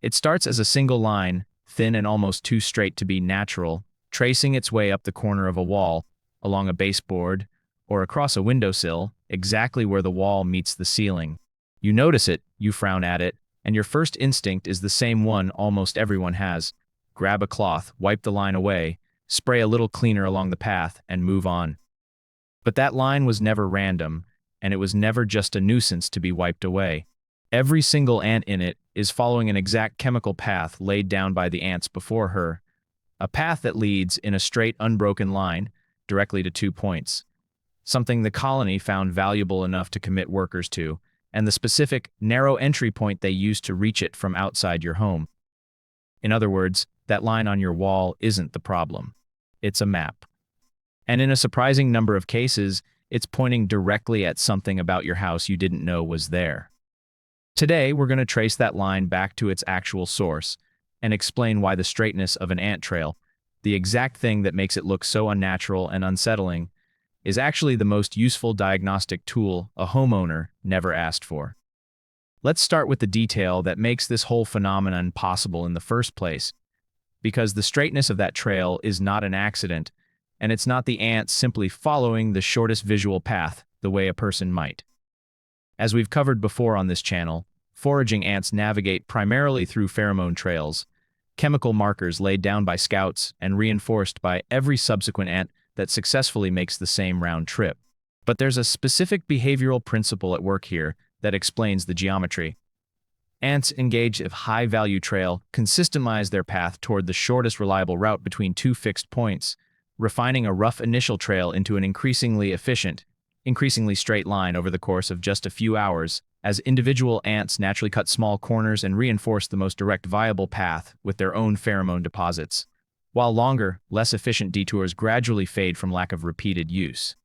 It starts as a single line, thin and almost too straight to be natural, tracing its way up the corner of a wall, along a baseboard, or across a windowsill, exactly where the wall meets the ceiling. You notice it, you frown at it, and your first instinct is the same one almost everyone has. Grab a cloth, wipe the line away, spray a little cleaner along the path, and move on. But that line was never random, and it was never just a nuisance to be wiped away. Every single ant in it is following an exact chemical path laid down by the ants before her, a path that leads in a straight, unbroken line directly to 2 points, something the colony found valuable enough to commit workers to, and the specific, narrow entry point they used to reach it from outside your home. In other words, that line on your wall isn't the problem. It's a map. And in a surprising number of cases, it's pointing directly at something about your house you didn't know was there. Today, we're going to trace that line back to its actual source and explain why the straightness of an ant trail, the exact thing that makes it look so unnatural and unsettling, is actually the most useful diagnostic tool a homeowner never asked for. Let's start with the detail that makes this whole phenomenon possible in the first place, because the straightness of that trail is not an accident, and it's not the ants simply following the shortest visual path the way a person might. As we've covered before on this channel, foraging ants navigate primarily through pheromone trails, chemical markers laid down by scouts and reinforced by every subsequent ant that successfully makes the same round trip. But there's a specific behavioral principle at work here that explains the geometry. Ants engage a high-value trail consistentize their path toward the shortest reliable route between two fixed points, refining a rough initial trail into an increasingly efficient, increasingly straight line over the course of just a few hours, as individual ants naturally cut small corners and reinforce the most direct viable path with their own pheromone deposits, while longer, less efficient detours gradually fade from lack of repeated use.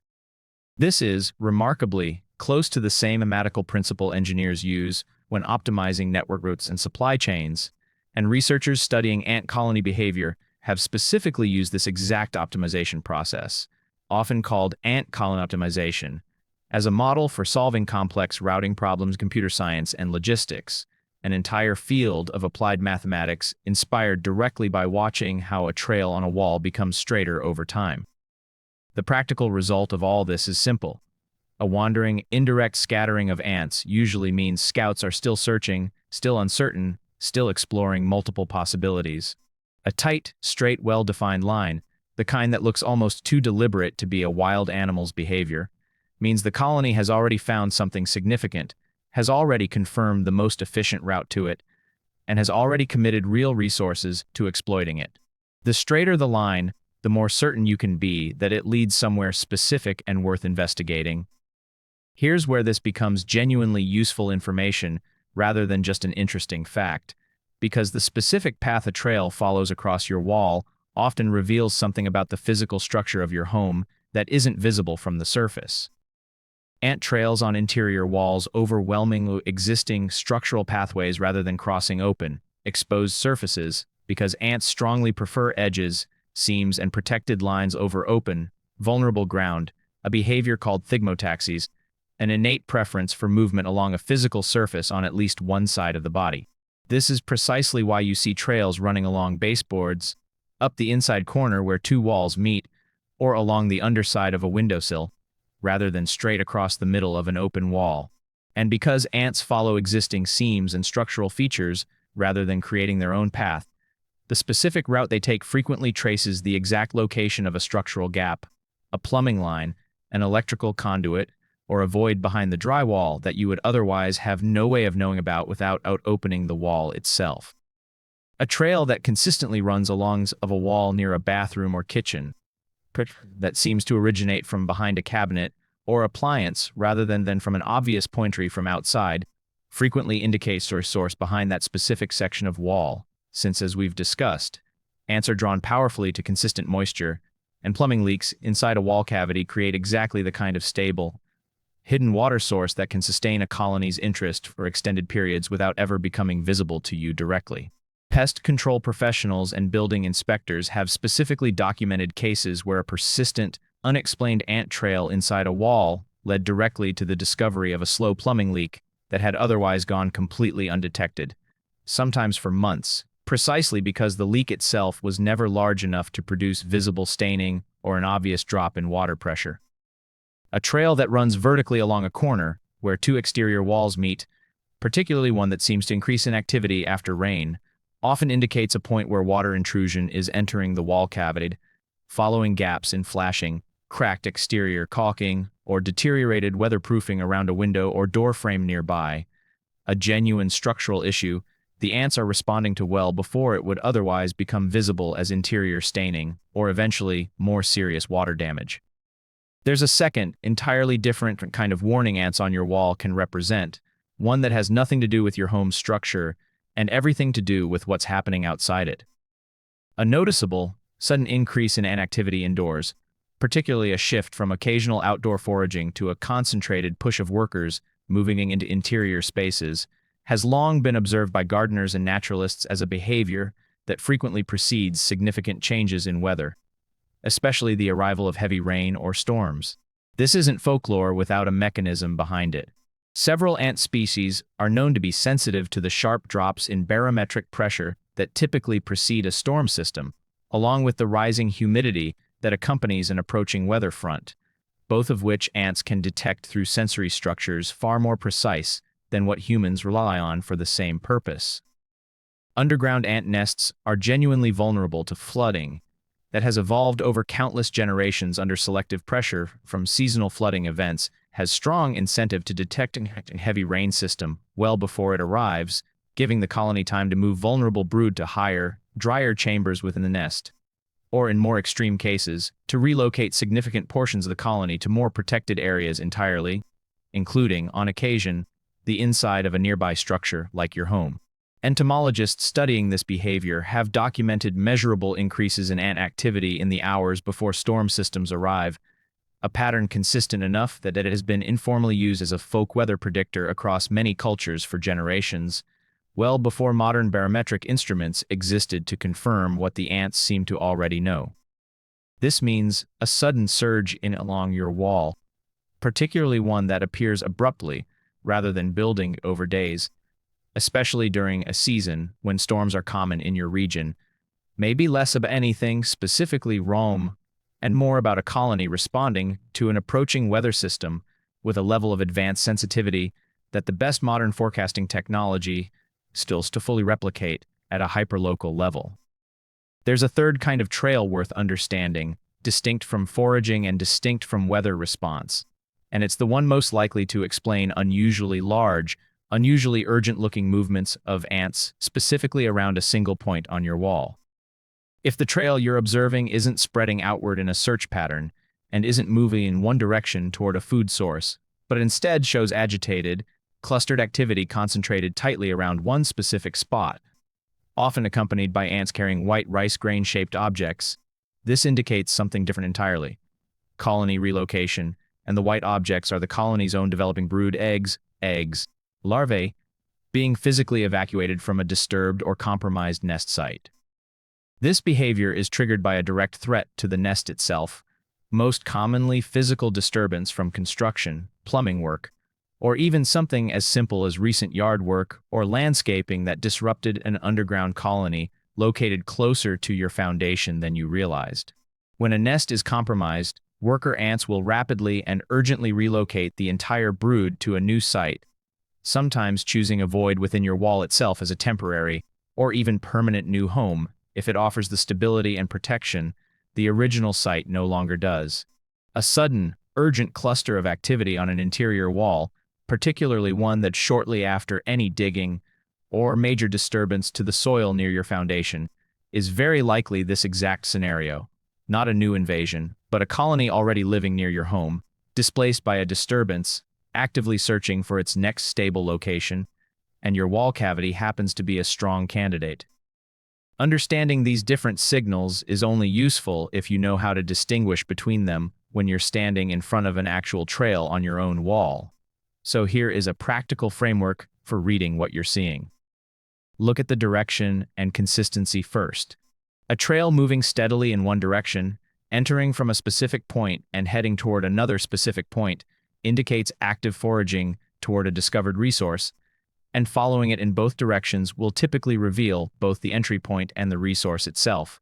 This is, remarkably, close to the same mathematical principle engineers use when optimizing network routes and supply chains, and researchers studying ant colony behavior have specifically used this exact optimization process, often called ant colony optimization, as a model for solving complex routing problems in computer science and logistics, an entire field of applied mathematics inspired directly by watching how a trail on a wall becomes straighter over time. The practical result of all this is simple. A wandering, indirect scattering of ants usually means scouts are still searching, still uncertain, still exploring multiple possibilities. A tight, straight, well-defined line, the kind that looks almost too deliberate to be a wild animal's behavior, means the colony has already found something significant, has already confirmed the most efficient route to it, and has already committed real resources to exploiting it. The straighter the line, the more certain you can be that it leads somewhere specific and worth investigating. Here's where this becomes genuinely useful information rather than just an interesting fact, because the specific path a trail follows across your wall often reveals something about the physical structure of your home that isn't visible from the surface. Ant trails on interior walls overwhelming existing structural pathways rather than crossing open, exposed surfaces, because ants strongly prefer edges, seams, and protected lines over open, vulnerable ground, a behavior called thigmotaxies, an innate preference for movement along a physical surface on at least one side of the body. This is precisely why you see trails running along baseboards, up the inside corner where two walls meet, or along the underside of a windowsill, rather than straight across the middle of an open wall. And because ants follow existing seams and structural features rather than creating their own path, the specific route they take frequently traces the exact location of a structural gap, a plumbing line, an electrical conduit, or a void behind the drywall that you would otherwise have no way of knowing about without opening the wall itself. A trail that consistently runs along of a wall near a bathroom or kitchen, that seems to originate from behind a cabinet or appliance rather than from an obvious pointer from outside, frequently indicates a source behind that specific section of wall, since, as we've discussed, ants are drawn powerfully to consistent moisture, and plumbing leaks inside a wall cavity create exactly the kind of stable, hidden water source that can sustain a colony's interest for extended periods without ever becoming visible to you directly. Pest control professionals and building inspectors have specifically documented cases where a persistent, unexplained ant trail inside a wall led directly to the discovery of a slow plumbing leak that had otherwise gone completely undetected, sometimes for months, precisely because the leak itself was never large enough to produce visible staining or an obvious drop in water pressure. A trail that runs vertically along a corner, where two exterior walls meet, particularly one that seems to increase in activity after rain, often indicates a point where water intrusion is entering the wall cavity, following gaps in flashing, cracked exterior caulking, or deteriorated weatherproofing around a window or door frame nearby. A genuine structural issue, the ants are responding to well before it would otherwise become visible as interior staining, or eventually, more serious water damage. There's a second, entirely different kind of warning ants on your wall can represent, one that has nothing to do with your home's structure and everything to do with what's happening outside it. A noticeable, sudden increase in ant activity indoors, particularly a shift from occasional outdoor foraging to a concentrated push of workers moving into interior spaces, has long been observed by gardeners and naturalists as a behavior that frequently precedes significant changes in weather, especially the arrival of heavy rain or storms. This isn't folklore without a mechanism behind it. Several ant species are known to be sensitive to the sharp drops in barometric pressure that typically precede a storm system, along with the rising humidity that accompanies an approaching weather front, both of which ants can detect through sensory structures far more precise than what humans rely on for the same purpose. Underground ant nests are genuinely vulnerable to flooding that has evolved over countless generations under selective pressure from seasonal flooding events, has strong incentive to detect a heavy rain system well before it arrives, giving the colony time to move vulnerable brood to higher, drier chambers within the nest, or in more extreme cases, to relocate significant portions of the colony to more protected areas entirely, including, on occasion, the inside of a nearby structure like your home. Entomologists studying this behavior have documented measurable increases in ant activity in the hours before storm systems arrive, a pattern consistent enough that it has been informally used as a folk weather predictor across many cultures for generations, well before modern barometric instruments existed to confirm what the ants seem to already know. This means a sudden surge in along your wall, particularly one that appears abruptly rather than building over days, especially during a season when storms are common in your region, may be less about anything specifically wrong and more about a colony responding to an approaching weather system with a level of advanced sensitivity that the best modern forecasting technology still to fully replicate at a hyperlocal level. There's a third kind of trail worth understanding, distinct from foraging and distinct from weather response, and it's the one most likely to explain unusually large, unusually urgent-looking movements of ants specifically around a single point on your wall. If the trail you're observing isn't spreading outward in a search pattern and isn't moving in one direction toward a food source, but instead shows agitated, clustered activity concentrated tightly around one specific spot, often accompanied by ants carrying white rice grain-shaped objects, this indicates something different entirely. Colony relocation, and the white objects are the colony's own developing brood eggs, larvae, being physically evacuated from a disturbed or compromised nest site. This behavior is triggered by a direct threat to the nest itself, most commonly physical disturbance from construction, plumbing work, or even something as simple as recent yard work or landscaping that disrupted an underground colony located closer to your foundation than you realized. When a nest is compromised, worker ants will rapidly and urgently relocate the entire brood to a new site, sometimes choosing a void within your wall itself as a temporary or even permanent new home if it offers the stability and protection the original site no longer does. A sudden, urgent cluster of activity on an interior wall, particularly one that shortly after any digging or major disturbance to the soil near your foundation, is very likely this exact scenario, not a new invasion, but a colony already living near your home, displaced by a disturbance, actively searching for its next stable location, and your wall cavity happens to be a strong candidate. Understanding these different signals is only useful if you know how to distinguish between them when you're standing in front of an actual trail on your own wall. So here is a practical framework for reading what you're seeing. Look at the direction and consistency first. A trail moving steadily in one direction, entering from a specific point and heading toward another specific point, indicates active foraging toward a discovered resource, and following it in both directions will typically reveal both the entry point and the resource itself,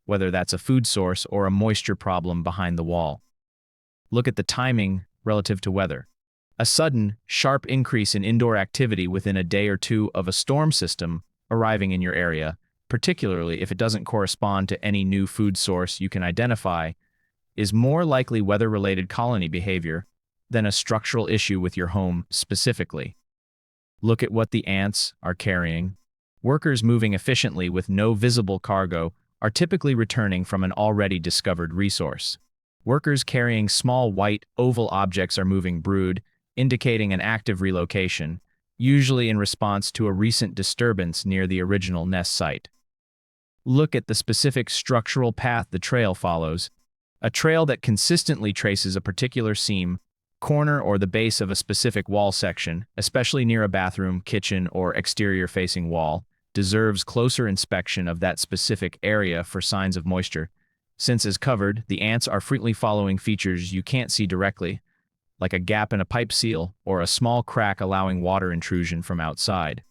whether that's a food source or a moisture problem behind the wall. Look at the timing relative to weather. A sudden, sharp increase in indoor activity within a day or two of a storm system arriving in your area, particularly if it doesn't correspond to any new food source you can identify, is more likely weather-related colony behavior than a structural issue with your home specifically. Look at what the ants are carrying. Workers moving efficiently with no visible cargo are typically returning from an already discovered resource. Workers carrying small white, oval objects are moving brood, indicating an active relocation, usually in response to a recent disturbance near the original nest site. Look at the specific structural path the trail follows. A trail that consistently traces a particular seam, corner, or the base of a specific wall section, especially near a bathroom, kitchen, or exterior-facing wall, deserves closer inspection of that specific area for signs of moisture. Since as covered, the ants are frequently following features you can't see directly, like a gap in a pipe seal or a small crack allowing water intrusion from outside.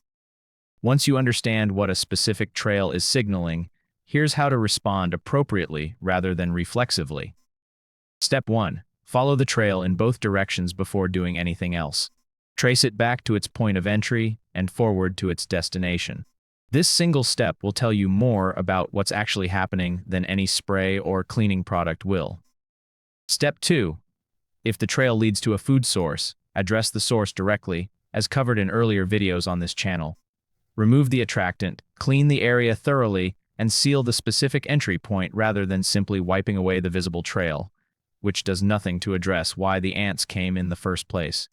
Once you understand what a specific trail is signaling, here's how to respond appropriately rather than reflexively. Step 1. Follow the trail in both directions before doing anything else. Trace it back to its point of entry and forward to its destination. This single step will tell you more about what's actually happening than any spray or cleaning product will. Step 2. If the trail leads to a food source, address the source directly, as covered in earlier videos on this channel. Remove the attractant, clean the area thoroughly, and seal the specific entry point rather than simply wiping away the visible trail, which does nothing to address why the ants came in the first place.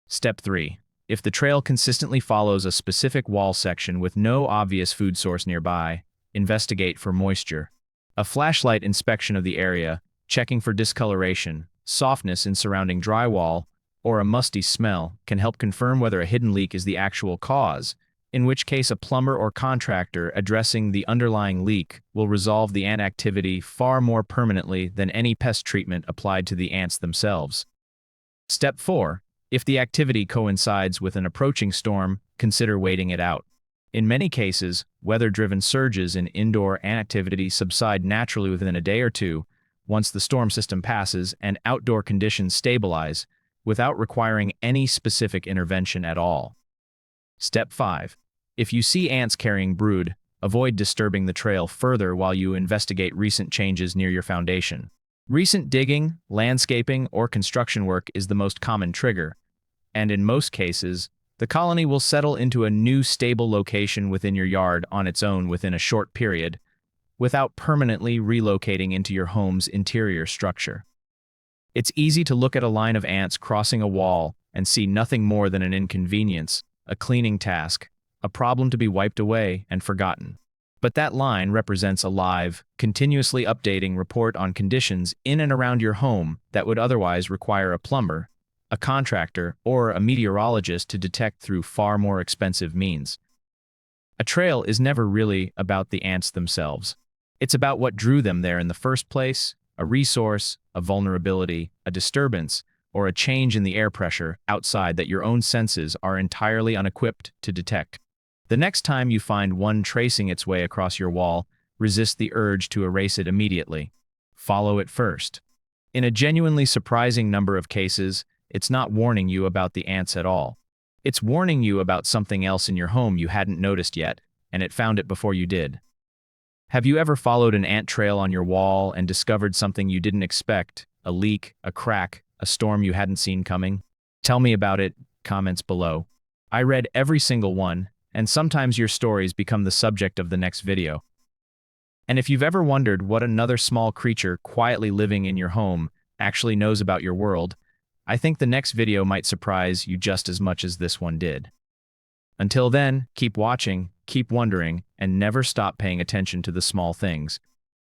Step 3. If the trail consistently follows a specific wall section with no obvious food source nearby, investigate for moisture. A flashlight inspection of the area, checking for discoloration, softness in surrounding drywall, or a musty smell can help confirm whether a hidden leak is the actual cause, in which case a plumber or contractor addressing the underlying leak will resolve the ant activity far more permanently than any pest treatment applied to the ants themselves. Step 4. If the activity coincides with an approaching storm, consider waiting it out. In many cases, weather-driven surges in indoor ant activity subside naturally within a day or two, once the storm system passes and outdoor conditions stabilize, without requiring any specific intervention at all. Step 5. If you see ants carrying brood, avoid disturbing the trail further while you investigate recent changes near your foundation. Recent digging, landscaping, or construction work is the most common trigger, and in most cases, the colony will settle into a new stable location within your yard on its own within a short period, without permanently relocating into your home's interior structure. It's easy to look at a line of ants crossing a wall and see nothing more than an inconvenience, a cleaning task, a problem to be wiped away and forgotten. But that line represents a live, continuously updating report on conditions in and around your home that would otherwise require a plumber, a contractor, or a meteorologist to detect through far more expensive means. A trail is never really about the ants themselves. It's about what drew them there in the first place, a resource, a vulnerability, a disturbance, or a change in the air pressure outside that your own senses are entirely unequipped to detect. The next time you find one tracing its way across your wall, resist the urge to erase it immediately. Follow it first. In a genuinely surprising number of cases, it's not warning you about the ants at all. It's warning you about something else in your home you hadn't noticed yet, and it found it before you did. Have you ever followed an ant trail on your wall and discovered something you didn't expect? A leak, a crack, a storm you hadn't seen coming? Tell me about it, comments below. I read every single one, and sometimes your stories become the subject of the next video. And if you've ever wondered what another small creature quietly living in your home actually knows about your world, I think the next video might surprise you just as much as this one did. Until then, keep watching, keep wondering, and never stop paying attention to the small things.